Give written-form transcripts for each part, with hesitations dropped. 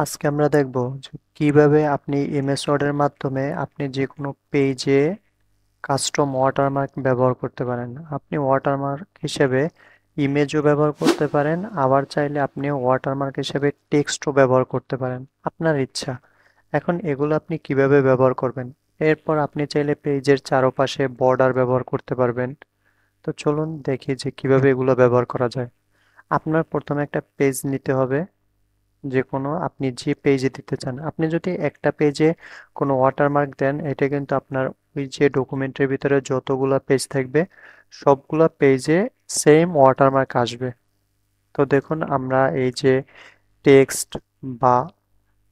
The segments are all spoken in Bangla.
আজকে আমরা দেখব যে কিভাবে আপনি এমএস ওয়ার্ডের মাধ্যমে আপনি যে কোনো পেজে কাস্টম ওয়াটারমার্ক ব্যবহার করতে পারেন। আপনি ওয়াটারমার্ক হিসেবে ইমেজও ব্যবহার করতে পারেন, আবার চাইলে আপনি ওয়াটারমার্ক হিসেবে টেক্সটও ব্যবহার করতে পারেন, আপনার ইচ্ছা। এখন এগুলো আপনি কিভাবে ব্যবহার করবেন? এরপর আপনি চাইলে পেজের চারপাশে বর্ডার ব্যবহার করতে পারবেন। তো চলুন দেখি যে কিভাবে এগুলো ব্যবহার করা যায়। আপনার প্রথমে একটা পেজ নিতে হবে, যে কোনো আপনি যে পেজে দিতে চান। আপনি যদি একটা পেজে কোনো ওয়াটারমার্ক দেন, এটা কিন্তু আপনার ওই যে ডকুমেন্টের ভিতরে যতগুলা পেজ থাকবে সবগুলা পেজে সেম ওয়াটারমার্ক আসবে। তো দেখুন আমরা এই যে টেক্সট বা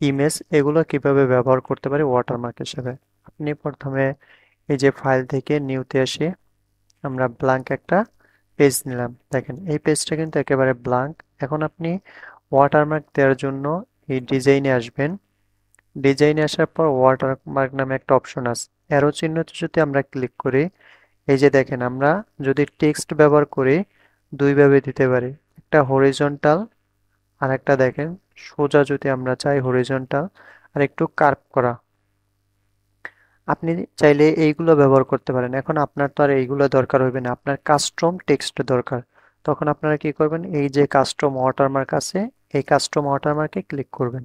ইমেজ এগুলো কিভাবে ব্যবহার করতে পারি ওয়াটারমার্ক হিসেবে। আপনি প্রথমে এই যে ফাইল থেকে নিউতে আসি, আমরা ব্ল্যাঙ্ক একটা পেজ নিলাম। দেখেন এই পেজটা কিন্তু একেবারে ব্ল্যাঙ্ক। এখন আপনি ওয়াটারমার্ক দেওয়ার জন্য এই ডিজাইনে আসবেন। ডিজাইনে আসার পর ওয়াটারমার্ক নামে একটা অপশন আছে, অ্যারো চিহ্নতে যদি আমরা ক্লিক করি, এই যে দেখেন আমরা যদি টেক্সট ব্যবহার করি দুইভাবে দিতে পারি, একটা হরিজন্টাল আর একটা দেখেন সোজা যদি আমরা চাই হরিজন্টাল আর একটু কার্ভ করা। আপনি চাইলে এইগুলো ব্যবহার করতে পারেন। এখন আপনার তো আর এইগুলো দরকার হবে না, আপনার কাস্টম টেক্সট দরকার। তখন আপনারা কি করবেন, এই যে কাস্টম ওয়াটারমার্ক আছে এই কাস্টম ওয়াটারমার্কে ক্লিক করবেন।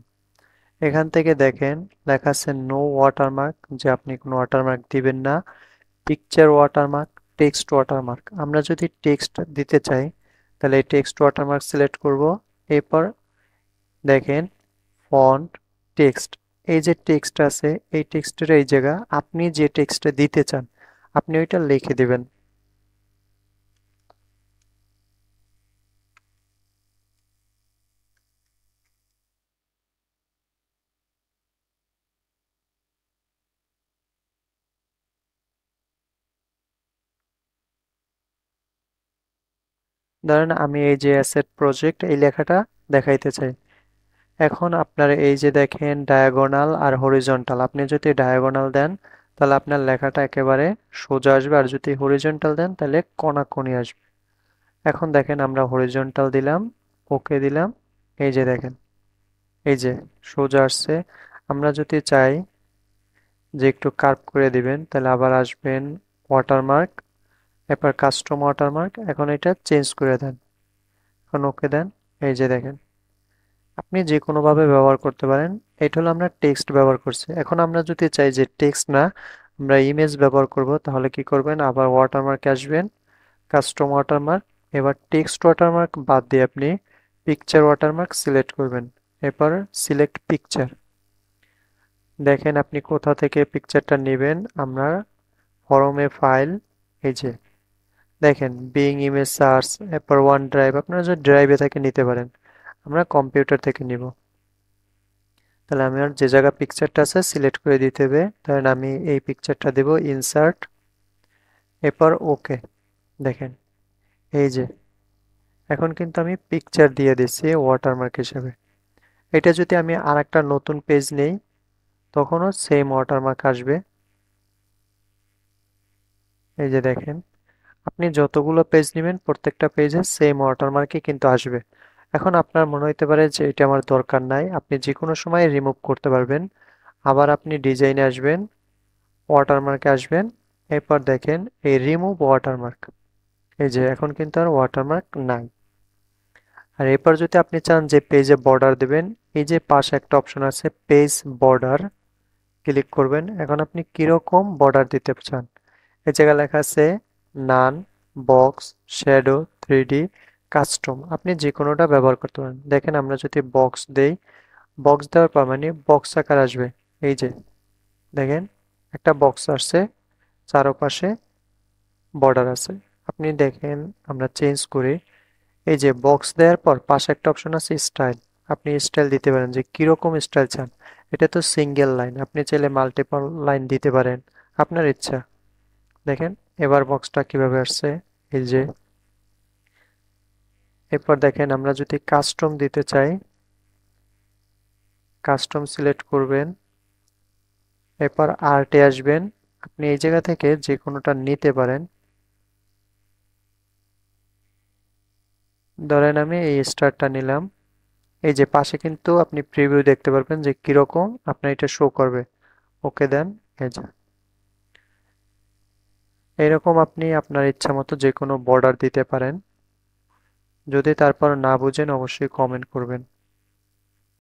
এখান থেকে দেখেন লেখা আছে নো ওয়াটারমার্ক, যে আপনি কোনো ওয়াটারমার্ক দিবেন না। পিকচার ওয়াটারমার্ক, টেক্সট ওয়াটারমার্ক, আমরা যদি টেক্সট দিতে চাই তাহলে এই টেক্সট ওয়াটারমার্ক সিলেক্ট করব। এরপর দেখেন ফন্ট, টেক্সট, এই যে টেক্সট আছে এই টেক্সটের এই জায়গা আপনি যে টেক্সটটা দিতে চান আপনি ওইটা লিখে দিবেন। ধরেন আমি এই যে অ্যাসেট প্রজেক্ট এই লেখাটা দেখাইতে চাই। এখন আপনার এই যে দেখেন ডায়াগোনাল আর হরিজন্টাল, আপনি যদি ডায়াগোনাল দেন তাহলে আপনার লেখাটা একেবারে সোজা আসবে, আর যদি হরিজন্টাল দেন তাহলে কোণাকুণি আসবে। এখন দেখেন আমরা হরিজন্টাল দিলাম, ওকে দিলাম, এই যে দেখেন এই যে সোজা আসছে। আমরা যদি চাই যে একটু কার্ভ করে দিবেন তাহলে আবার আসবেন ওয়াটারমার্ক, এরপর কাস্টম ওয়াটারমার্ক, এখন এটা চেঞ্জ করে দেন, এখন ওকে দেন। এই যে দেখেন আপনি যে কোনোভাবে ব্যবহার করতে পারেন। এটা হলো আমরা টেক্সট ব্যবহার করছি। এখন আমরা যদি চাই যে টেক্সট না আমরা ইমেজ ব্যবহার করব, তাহলে কি করবেন, আবার ওয়াটারমার্কে আসবেন, কাস্টম ওয়াটারমার্ক, এবার টেক্সট ওয়াটারমার্ক বাদ দিয়ে আপনি পিকচার ওয়াটারমার্ক সিলেক্ট করবেন। এরপর সিলেক্ট পিকচার, দেখেন আপনি কোথা থেকে পিকচারটা নেবেন। আমরা ফরমে ফাইল, এই যে দেখেন বিং ইমেজ সার্চ, এরপর ওয়ান ড্রাইভ, আপনারা যদি ড্রাইভে থেকে নিতে পারেন, আমরা কম্পিউটার থেকে নিব। তাহলে আমি আর যে জায়গা পিকচারটা আছে সিলেক্ট করে দিতে হবে, ধরেন আমি এই পিকচারটা দেব, ইনসার্ট, এরপর ওকে। দেখেন এই যে এখন কিন্তু আমি পিকচার দিয়ে দিচ্ছি ওয়াটারমার্ক হিসেবে। এটা যদি আমি আর একটা নতুন পেজ নেই তখনও সেম ওয়াটারমার্ক আসবে। এই যে দেখেন আপনি যতগুলো পেজ নেবেন প্রত্যেকটা পেজে সেম ওয়াটারমার্কই কিন্তু আসবে। এখন আপনার মনে হতে পারে যে এটা আমার দরকার নাই, আপনি যে কোনো সময় রিমুভ করতে পারবেন। আবার আপনি ডিজাইনে আসবেন, ওয়াটারমার্কে আসবেন, এরপর দেখেন এই রিমুভ ওয়াটারমার্ক, এই যে এখন কিন্তু আর ওয়াটারমার্ক নাই। আর এরপর যদি আপনি চান যে পেজে বর্ডার দেবেন, এই যে পাশে একটা অপশন আছে পেজ বর্ডার, ক্লিক করবেন। এখন আপনি কিরকম বর্ডার দিতে চান, এই জায়গায় লেখা আছে নান, বক্স, শ্যাডো, 3D, কাস্টম, আপনি যে কোনোটা ব্যবহার করতে পারেন। দেখেন আমরা যদি বক্স দেই, বক্স দেওয়ার পর মানে বক্স আকার আসবে। এই যে দেখেন একটা বক্স আসছে, চারপাশে বর্ডার আছে। আপনি দেখেন আমরা চেঞ্জ করি, এই যে বক্স দেওয়ার পর পাশে একটা অপশন আছে স্টাইল, আপনি স্টাইল দিতে পারেন যে কিরকম স্টাইল চান। এটা তো সিঙ্গেল লাইন, আপনি চাইলে মাল্টিপল লাইন দিতে পারেন, আপনার ইচ্ছা। দেখেন এবার বক্সটা কিভাবে আসছে, এই যে। এরপর দেখেন আমরা যদি কাস্টম দিতে চাই, কাস্টম সিলেক্ট করবেন, এরপর আর্টে আসবেন, আপনি এই জায়গা থেকে যে কোনোটা নিতে পারেন। ধরেন আমি এই স্টারটা নিলাম, এই যে পাশে কিন্তু আপনি প্রিভিউ দেখতে পারবেন যে কিরকম আপনার এটা শো করবে। ওকে দেন। এই যে এরকম আপনি আপনার ইচ্ছা মতো যে কোনো বর্ডার দিতে পারেন। যদি তারপর না বুঝেন অবশ্যই কমেন্ট করবেন।